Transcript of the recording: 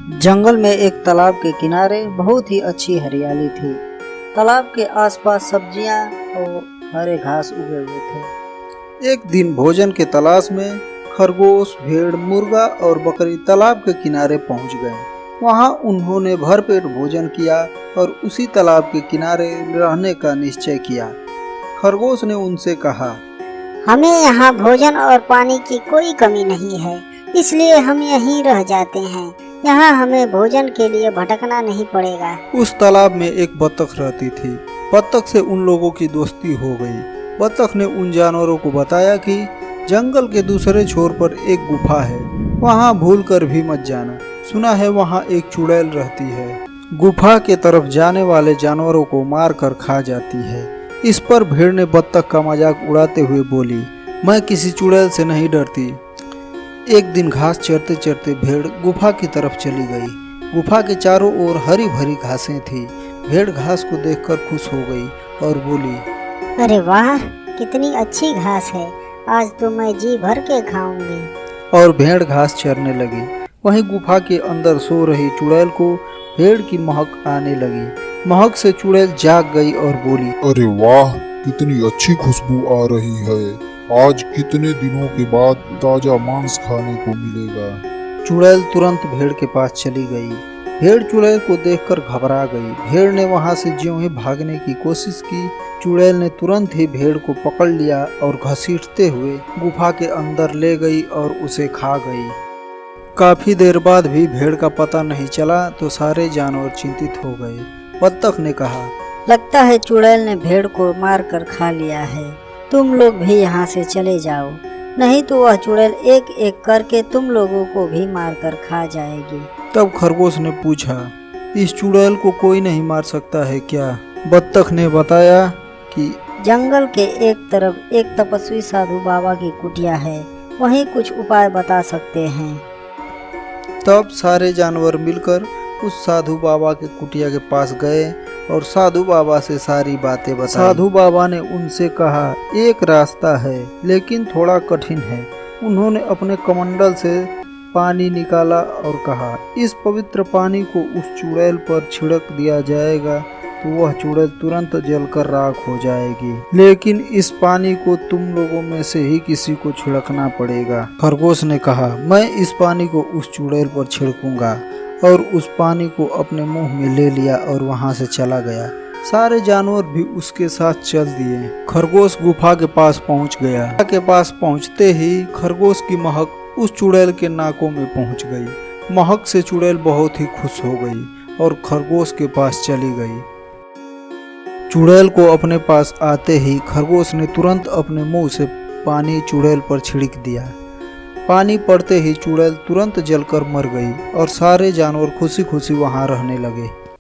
जंगल में एक तालाब के किनारे बहुत ही अच्छी हरियाली थी। तालाब के आसपास सब्जियां और हरे घास उगे हुए थे। एक दिन भोजन के तलाश में खरगोश, भेड़, मुर्गा और बकरी तालाब के किनारे पहुंच गए। वहां उन्होंने भरपेट भोजन किया और उसी तालाब के किनारे रहने का निश्चय किया। खरगोश ने उनसे कहा, हमें यहाँ भोजन और पानी की कोई कमी नहीं है, इसलिए हम यहीं रह जाते हैं। यहाँ हमें भोजन के लिए भटकना नहीं पड़ेगा। उस तालाब में एक बत्तख रहती थी। बत्तख से उन लोगों की दोस्ती हो गई। बत्तख ने उन जानवरों को बताया कि जंगल के दूसरे छोर पर एक गुफा है, वहाँ भूलकर भी मत जाना। सुना है वहाँ एक चुड़ैल रहती है, गुफा के तरफ जाने वाले जानवरों को मार कर खा जाती है। इस पर भेड़ ने बत्तख का मजाक उड़ाते हुए बोली, मैं किसी चुड़ैल से नहीं डरती। एक दिन घास चरते चरते भेड़ गुफा की तरफ चली गई। गुफा के चारों ओर हरी भरी घासें थी। भेड़ घास को देखकर खुश हो गई और बोली, अरे वाह, कितनी अच्छी घास है, आज तो मैं जी भर के खाऊंगी। और भेड़ घास चरने लगी। वहीं गुफा के अंदर सो रही चुड़ैल को भेड़ की महक आने लगी। महक से चुड़ैल जाग गई और बोली, अरे वाह, कितनी अच्छी खुशबू आ रही है, आज कितने दिनों के बाद ताजा मांस खाने को मिलेगा। चुड़ैल तुरंत भेड़ के पास चली गई। भेड़ चुड़ैल को देखकर घबरा गई। भेड़ ने वहां से ज्यों ही भागने की कोशिश की, चुड़ैल ने तुरंत ही भेड़ को पकड़ लिया और घसीटते हुए गुफा के अंदर ले गई और उसे खा गई। काफी देर बाद भी भेड़ का पता नहीं चला तो सारे जानवर चिंतित हो गए। बत्तख ने कहा, लगता है चुड़ैल ने भेड़ को मार कर खा लिया है। तुम लोग भी यहाँ से चले जाओ, नहीं तो वह चुड़ैल एक एक करके तुम लोगों को भी मार कर खा जाएगी। तब खरगोश ने पूछा, इस चुड़ैल को कोई नहीं मार सकता है क्या? बत्तख ने बताया कि जंगल के एक तरफ एक तपस्वी साधु बाबा की कुटिया है, वहीं कुछ उपाय बता सकते हैं। तब सारे जानवर मिलकर उस साधु बाबा के कुटिया के पास गए और साधु बाबा से सारी बातें बताई। साधु बाबा ने उनसे कहा, एक रास्ता है लेकिन थोड़ा कठिन है। उन्होंने अपने कमंडल से पानी निकाला और कहा, इस पवित्र पानी को उस चुड़ैल पर छिड़क दिया जाएगा तो वह चुड़ैल तुरंत जलकर राख हो जाएगी, लेकिन इस पानी को तुम लोगों में से ही किसी को छिड़कना पड़ेगा। खरगोश ने कहा, मैं इस पानी को उस चुड़ैल पर छिड़कूंगा, और उस पानी को अपने मुंह में ले लिया और वहां से चला गया। सारे जानवर भी उसके साथ चल दिए। खरगोश गुफा के पास पहुंच गया। गुफा के पास पहुंचते ही खरगोश की महक उस चुड़ैल के नाकों में पहुंच गई। महक से चुड़ैल बहुत ही खुश हो गई और खरगोश के पास चली गई। चुड़ैल को अपने पास आते ही खरगोश ने तुरंत अपने मुंह से पानी चुड़ैल पर छिड़क दिया। पानी पड़ते ही चुड़ैल तुरंत जलकर मर गई और सारे जानवर खुशी खुशी वहां रहने लगे।